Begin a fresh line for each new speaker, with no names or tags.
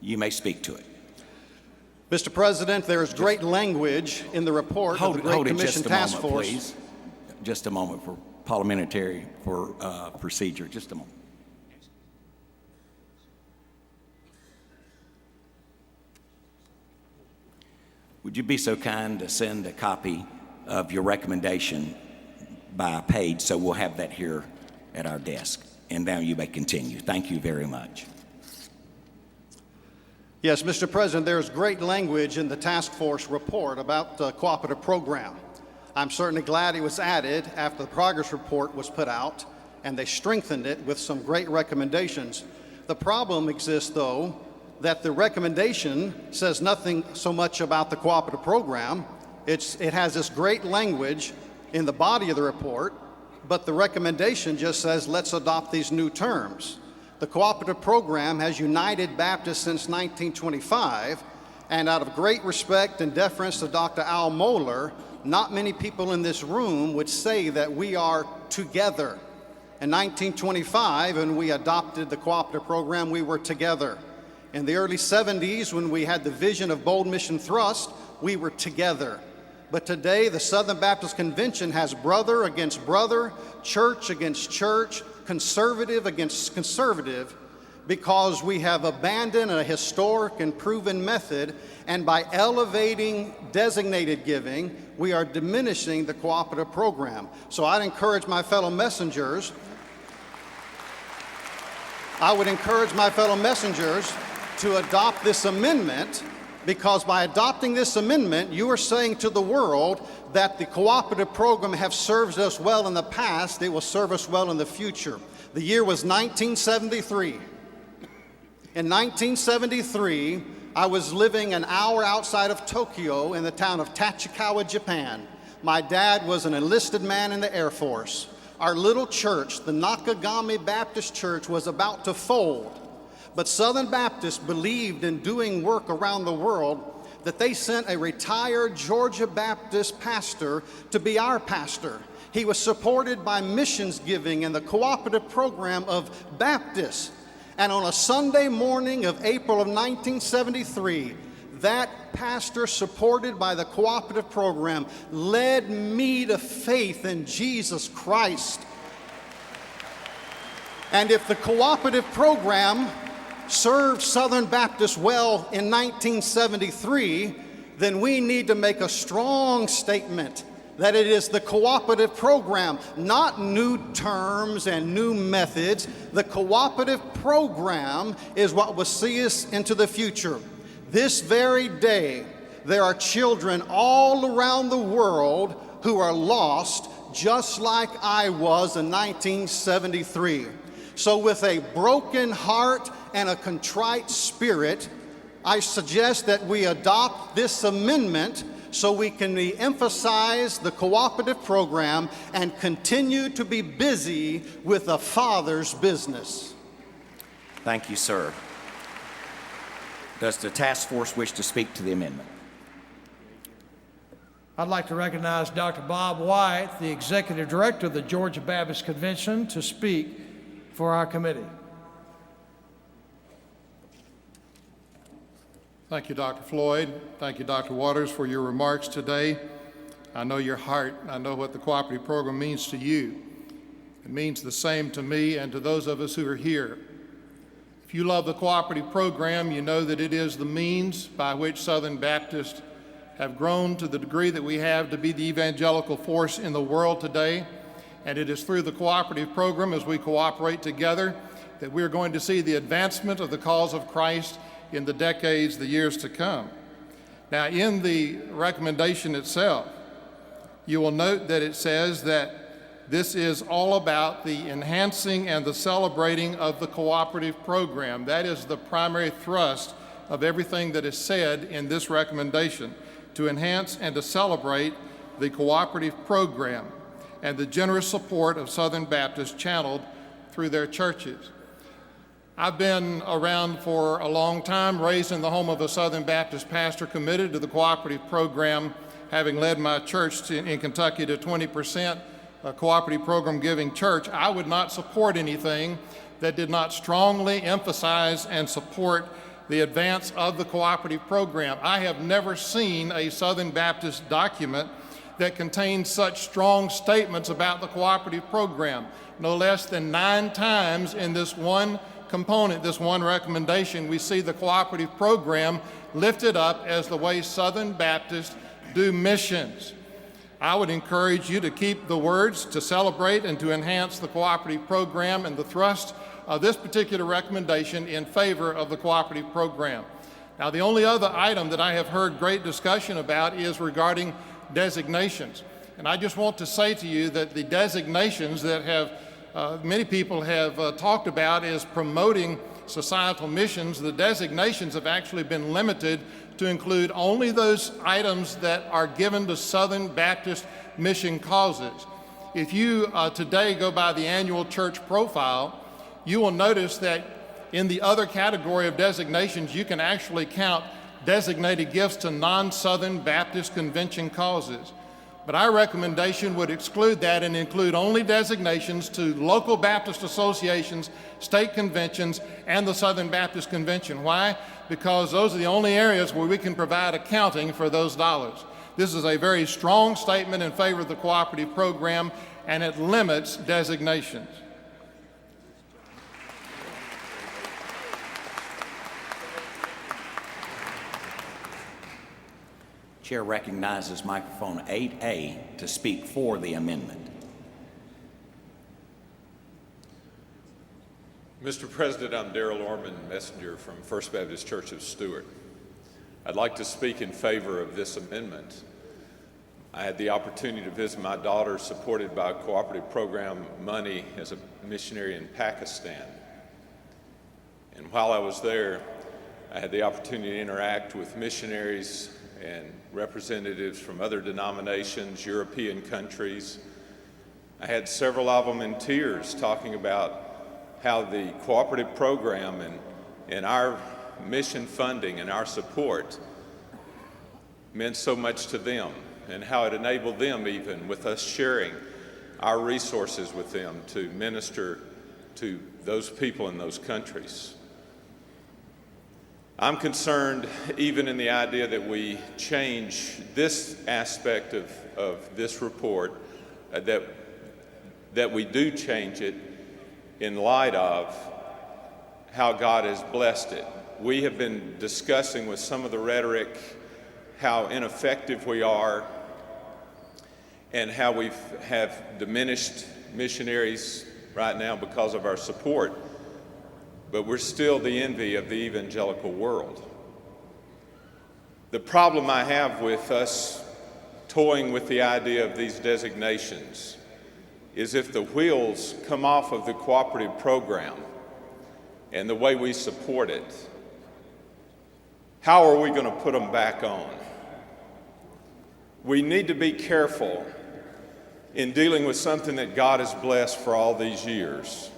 You may speak to it.
Mr. President, there is great language in the report of the Great Commission Task Force.
Please. Just a moment for parliamentary procedure. Just a moment. Would you be so kind to send a copy of your recommendation by page so we'll have that here at our desk? And now you may continue. Thank you very much.
Yes, Mr. President, there is great language in the task force report about the cooperative program. I'm certainly glad it was added after the progress report was put out, and they strengthened it with some great recommendations. The problem exists, though, that the recommendation says nothing so much about the cooperative program. It has this great language in the body of the report, but the recommendation just says, let's adopt these new terms. The cooperative program has united Baptists since 1925, and out of great respect and deference to Dr. Al Mohler, not many people in this room would say that we are together. In 1925, when we adopted the cooperative program, we were together. In the early 70s, when we had the vision of Bold Mission Thrust, we were together. But today, the Southern Baptist Convention has brother against brother, church against church, conservative against conservative, because we have abandoned a historic and proven method, and by elevating designated giving, we are diminishing the cooperative program. So I'd encourage my fellow messengers, to adopt this amendment, because by adopting this amendment, you are saying to the world that the cooperative program has served us well in the past, it will serve us well in the future. The year was 1973. In 1973, I was living an hour outside of Tokyo in the town of Tachikawa, Japan. My dad was an enlisted man in the Air Force. Our little church, the Nakagami Baptist Church, was about to fold. But Southern Baptists believed in doing work around the world, that they sent a retired Georgia Baptist pastor to be our pastor. He was supported by missions giving and the cooperative program of Baptists. And on a Sunday morning of April of 1973, that pastor, supported by the cooperative program, led me to faith in Jesus Christ. And if the cooperative program served Southern Baptists well in 1973, then we need to make a strong statement that it is the cooperative program, not new terms and new methods. The cooperative program is what will see us into the future. This very day, there are children all around the world who are lost, just like I was in 1973. So with a broken heart and a contrite spirit, I suggest that we adopt this amendment so we can re-emphasize the cooperative program and continue to be busy with the Father's business.
Thank you, sir. Does the task force wish to speak to the amendment?
I'd like to recognize Dr. Bob White, the Executive Director of the Georgia Baptist Convention, to speak for our committee.
Thank you, Dr. Floyd. Thank you, Dr. Waters, for your remarks today. I know your heart. I know what the cooperative program means to you. It means the same to me and to those of us who are here. If you love the cooperative program, you know that it is the means by which Southern Baptists have grown to the degree that we have to be the evangelical force in the world today. And it is through the cooperative program, as we cooperate together, that we're going to see the advancement of the cause of Christ in the decades, the years to come. Now, in the recommendation itself, you will note that it says that this is all about the enhancing and the celebrating of the cooperative program. That is the primary thrust of everything that is said in this recommendation, to enhance and to celebrate the cooperative program and the generous support of Southern Baptists channeled through their churches. I've been around for a long time, raised in the home of a Southern Baptist pastor committed to the cooperative program, having led my church in Kentucky to 20% cooperative program giving church. I would not support anything that did not strongly emphasize and support the advance of the cooperative program. I have never seen a Southern Baptist document that contains such strong statements about the cooperative program. No less than 9 times in this one component, this one recommendation, we see the cooperative program lifted up as the way Southern Baptists do missions. I would encourage you to keep the words to celebrate and to enhance the cooperative program and the thrust of this particular recommendation in favor of the cooperative program. Now, the only other item that I have heard great discussion about is regarding designations. And I just want to say to you that the designations that many people have talked about is promoting societal missions. The designations have actually been limited to include only those items that are given to Southern Baptist mission causes. If you today go by the annual church profile, you will notice that in the other category of designations, you can actually count designated gifts to non-Southern Baptist Convention causes. But our recommendation would exclude that and include only designations to local Baptist associations, state conventions, and the Southern Baptist Convention. Why? Because those are the only areas where we can provide accounting for those dollars. This is a very strong statement in favor of the cooperative program, and it limits designations.
Chair recognizes microphone 8A to speak for the amendment.
Mr. President, I'm Darrell Orman, messenger from First Baptist Church of Stewart. I'd like to speak in favor of this amendment. I had the opportunity to visit my daughter, supported by cooperative program money, as a missionary in Pakistan. And while I was there, I had the opportunity to interact with missionaries and representatives from other denominations, European countries. I had several of them in tears talking about how the cooperative program and our mission funding and our support meant so much to them, and how it enabled them, even with us sharing our resources with them, to minister to those people in those countries. I'm concerned, even in the idea that we change this aspect of this report, that we do change it in light of how God has blessed it. We have been discussing with some of the rhetoric how ineffective we are and how we have diminished missionaries right now because of our support. But we're still the envy of the evangelical world. The problem I have with us toying with the idea of these designations is if the wheels come off of the cooperative program and the way we support it, how are we going to put them back on? We need to be careful in dealing with something that God has blessed for all these years.